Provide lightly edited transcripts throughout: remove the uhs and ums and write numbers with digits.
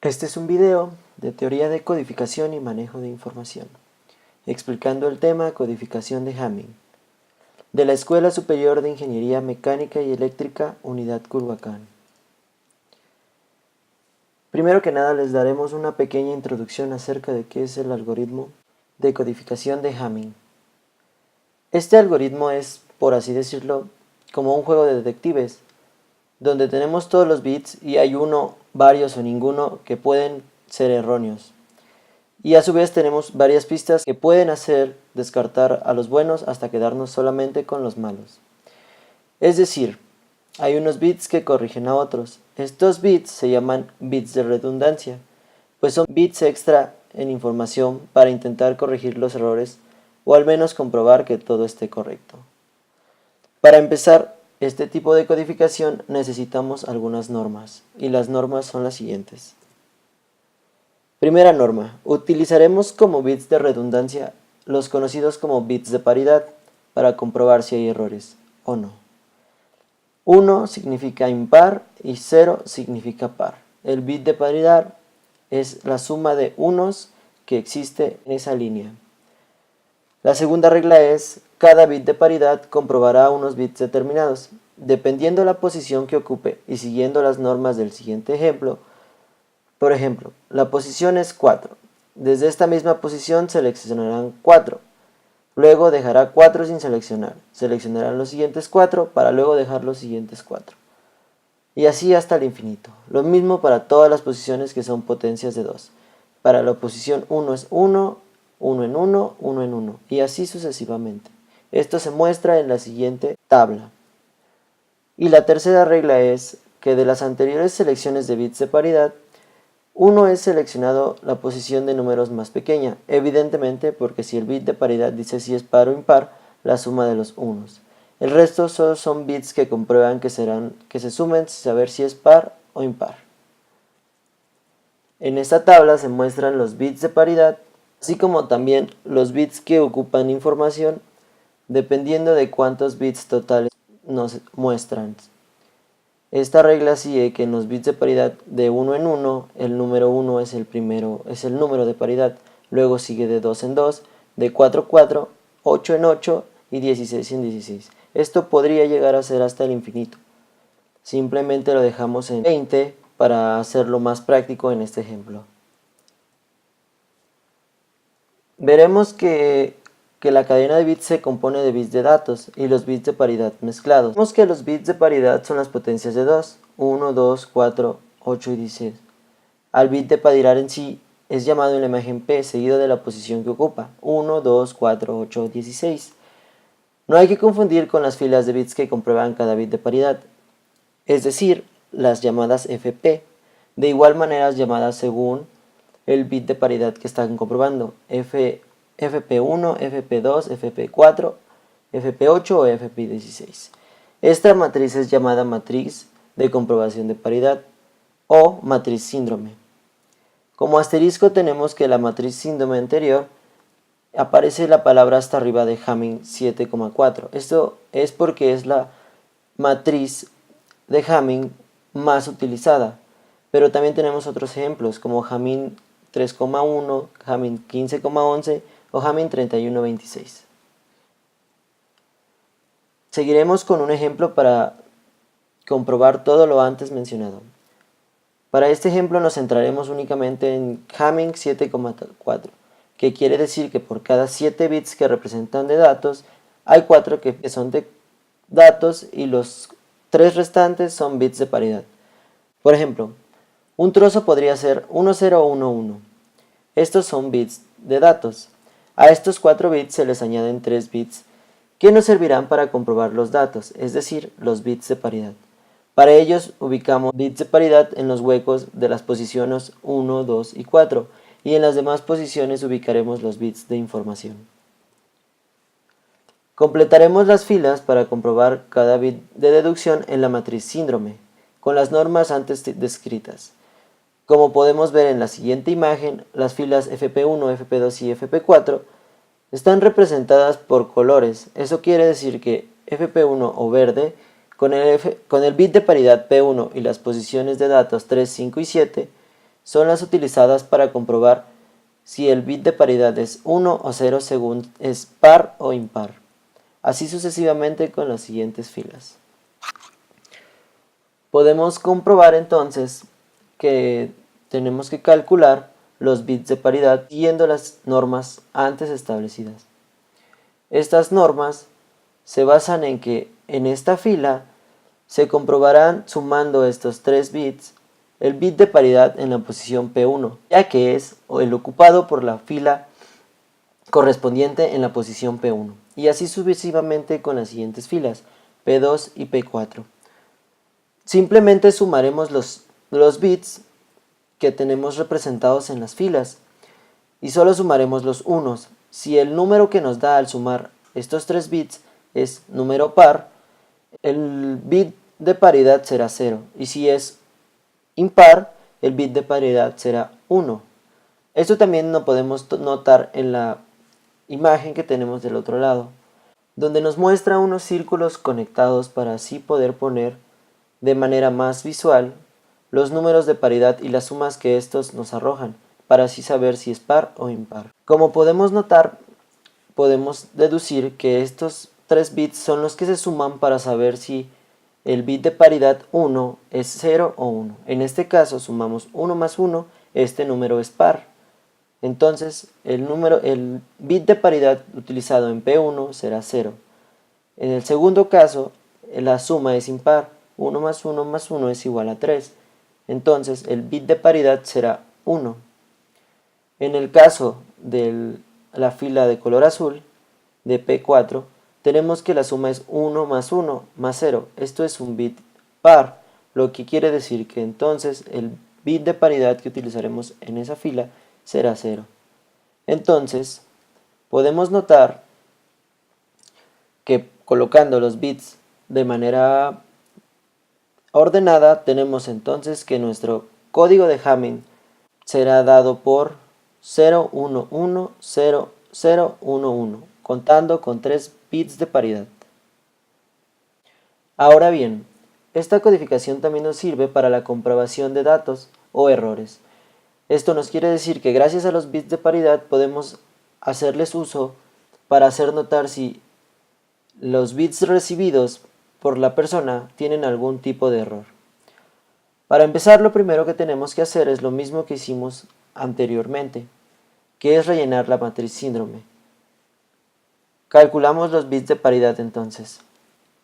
Este es un video de teoría de codificación y manejo de información, explicando el tema codificación de Hamming, de la Escuela Superior de Ingeniería Mecánica y Eléctrica, Unidad Culhuacán. Primero que nada les daremos una pequeña introducción acerca de qué es el algoritmo de codificación de Hamming. Este algoritmo es, por así decirlo, como un juego de detectives, donde tenemos todos los bits y hay uno, varios o ninguno que pueden ser erróneos. Y a su vez tenemos varias pistas que pueden hacer descartar a los buenos hasta quedarnos solamente con los malos. Es decir, hay unos bits que corrigen a otros. Estos bits se llaman bits de redundancia, pues son bits extra en información para intentar corregir los errores o al menos comprobar que todo esté correcto. Para empezar este tipo de codificación necesitamos algunas normas, y las normas son las siguientes. Primera norma, utilizaremos como bits de redundancia los conocidos como bits de paridad para comprobar si hay errores o no. 1 significa impar y 0 significa par. El bit de paridad es la suma de unos que existe en esa línea. La segunda regla es, cada bit de paridad comprobará unos bits determinados. Dependiendo la posición que ocupe y siguiendo las normas del siguiente ejemplo, por ejemplo, la posición es 4. Desde esta misma posición seleccionarán 4. Luego dejará 4 sin seleccionar. Seleccionarán los siguientes 4 para luego dejar los siguientes 4. Y así hasta el infinito. Lo mismo para todas las posiciones que son potencias de 2. Para la posición 1 es 1, 1 en 1, 1 en 1. Y así sucesivamente. Esto se muestra en la siguiente tabla. Y la tercera regla es que de las anteriores selecciones de bits de paridad, uno es seleccionado la posición de números más pequeña, evidentemente porque si el bit de paridad dice si es par o impar, la suma de los unos. El resto solo son bits que comprueban que se sumen sin saber si es par o impar. En esta tabla se muestran los bits de paridad, así como también los bits que ocupan información, dependiendo de cuántos bits totales nos muestran. Esta regla sigue que en los bits de paridad de 1 en 1, el número 1 es el número de paridad, luego sigue de 2 en 2, de 4 en 4, 8 en 8 y 16 en 16. Esto podría llegar a ser hasta el infinito. Simplemente lo dejamos en 20 para hacerlo más práctico en este ejemplo. Veremos que la cadena de bits se compone de bits de datos y los bits de paridad mezclados. Vemos que los bits de paridad son las potencias de 2, 1, 2, 4, 8 y 16. Al bit de paridad en sí es llamado en la imagen P seguido de la posición que ocupa, 1, 2, 4, 8, 16. No hay que confundir con las filas de bits que comprueban cada bit de paridad, es decir, las llamadas FP, de igual manera llamadas según el bit de paridad que están comprobando, FP1, FP2, FP4, FP8 o FP16. Esta matriz es llamada matriz de comprobación de paridad o matriz síndrome. Como asterisco tenemos que la matriz síndrome anterior aparece la palabra hasta arriba de Hamming 7,4. Esto es porque es la matriz de Hamming más utilizada, pero también tenemos otros ejemplos como Hamming 3,1, Hamming 15,11 o Hamming 31,26. Seguiremos con un ejemplo para comprobar todo lo antes mencionado. Para este ejemplo nos centraremos únicamente en Hamming 7,4, que quiere decir que por cada 7 bits que representan de datos, hay 4 que son de datos y los 3 restantes son bits de paridad. Por ejemplo, un trozo podría ser 10 o 11. Estos son bits de datos. A estos 4 bits se les añaden 3 bits que nos servirán para comprobar los datos, es decir, los bits de paridad. Para ellos ubicamos bits de paridad en los huecos de las posiciones 1, 2 y 4 y en las demás posiciones ubicaremos los bits de información. Completaremos las filas para comprobar cada bit de deducción en la matriz síndrome, con las normas antes descritas. Como podemos ver en la siguiente imagen, las filas FP1, FP2 y FP4 están representadas por colores. Eso quiere decir que FP1 o verde, con el bit de paridad P1 y las posiciones de datos 3, 5 y 7, son las utilizadas para comprobar si el bit de paridad es 1 o 0 según es par o impar. Así sucesivamente con las siguientes filas. Podemos comprobar entonces que tenemos que calcular los bits de paridad siguiendo las normas antes establecidas. Estas normas se basan en que en esta fila se comprobarán sumando estos 3 bits el bit de paridad en la posición P1, ya que es el ocupado por la fila correspondiente en la posición P1, y así sucesivamente con las siguientes filas, P2 y P4. Simplemente sumaremos los bits que tenemos representados en las filas y solo sumaremos los unos. Si el número que nos da al sumar estos 3 bits es número par, el bit de paridad será 0, y si es impar, el bit de paridad será 1. Esto también lo podemos notar en la imagen que tenemos del otro lado, donde nos muestra unos círculos conectados para así poder poner de manera más visual los números de paridad y las sumas que estos nos arrojan, para así saber si es par o impar. Como podemos notar, podemos deducir que estos 3 bits son los que se suman para saber si el bit de paridad 1 es 0 o 1. En este caso sumamos 1 más 1, este número es par. Entonces el bit de paridad utilizado en P1 será 0. En el segundo caso la suma es impar, 1 más 1 más 1 es igual a 3. Entonces el bit de paridad será 1. En el caso de la fila de color azul, de P4, tenemos que la suma es 1 más 1 más 0. Esto es un bit par, lo que quiere decir que entonces el bit de paridad que utilizaremos en esa fila será 0. Entonces, podemos notar que colocando los bits de manera ordenada, tenemos entonces que nuestro código de Hamming será dado por 0110011, contando con 3 bits de paridad. Ahora bien, esta codificación también nos sirve para la comprobación de datos o errores. Esto nos quiere decir que gracias a los bits de paridad podemos hacerles uso para hacer notar si los bits recibidos por la persona tienen algún tipo de error. Para empezar, lo primero que tenemos que hacer es lo mismo que hicimos anteriormente, que es rellenar la matriz síndrome. Calculamos los bits de paridad entonces.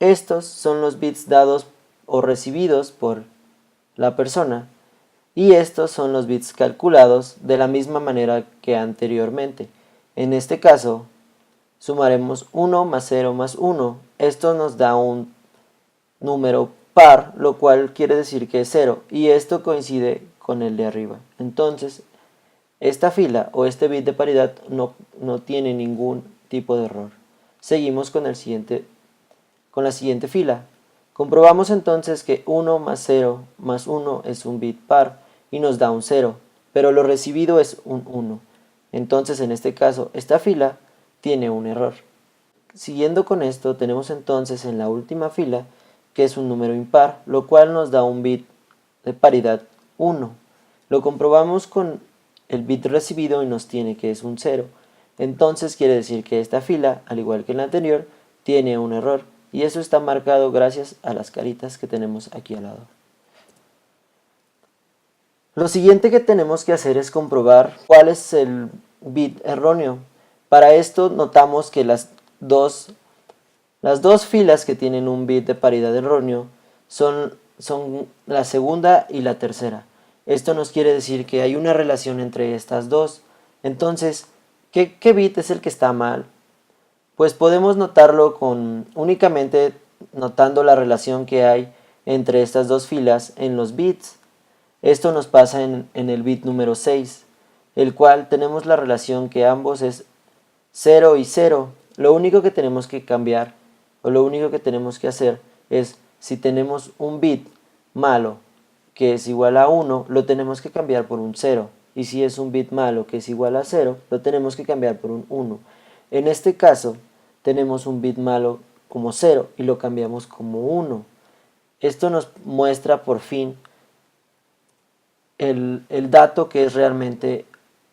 Estos son los bits dados o recibidos por la persona, y estos son los bits calculados de la misma manera que anteriormente. En este caso, sumaremos 1 más 0 más 1. Esto nos da un número par, lo cual quiere decir que es 0, y esto coincide con el de arriba. Entonces, esta fila o este bit de paridad no tiene ningún tipo de error. Seguimos con la siguiente fila. Comprobamos entonces que 1 más 0 más 1 es un bit par y nos da un 0, pero lo recibido es un 1. Entonces en este caso esta fila tiene un error. Siguiendo con esto tenemos entonces en la última fila que es un número impar, lo cual nos da un bit de paridad 1. Lo comprobamos con el bit recibido y nos tiene que es un 0. Entonces quiere decir que esta fila, al igual que la anterior, tiene un error. Y eso está marcado gracias a las caritas que tenemos aquí al lado. Lo siguiente que tenemos que hacer es comprobar cuál es el bit erróneo. Para esto notamos que las dos filas que tienen un bit de paridad erróneo son la segunda y la tercera. Esto nos quiere decir que hay una relación entre estas dos. Entonces, ¿qué bit es el que está mal? Pues podemos notarlo únicamente notando la relación que hay entre estas dos filas en los bits. Esto nos pasa en el bit número 6, el cual tenemos la relación que ambos es 0 y 0. Lo único que tenemos que cambiar o lo único que tenemos que hacer es si tenemos un bit malo que es igual a 1, lo tenemos que cambiar por un 0. Y si es un bit malo que es igual a 0, lo tenemos que cambiar por un 1. En este caso, tenemos un bit malo como 0 y lo cambiamos como 1. Esto nos muestra por fin el dato que es realmente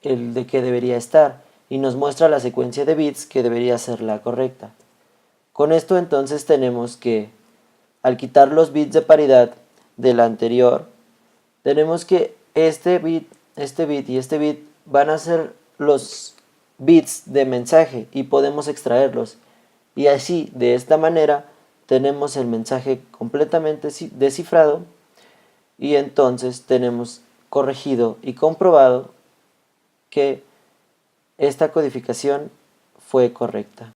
el de que debería estar y nos muestra la secuencia de bits que debería ser la correcta. Con esto entonces tenemos que al quitar los bits de paridad del anterior, tenemos que este bit y este bit van a ser los bits de mensaje y podemos extraerlos. Y así, de esta manera, tenemos el mensaje completamente descifrado y entonces tenemos corregido y comprobado que esta codificación fue correcta.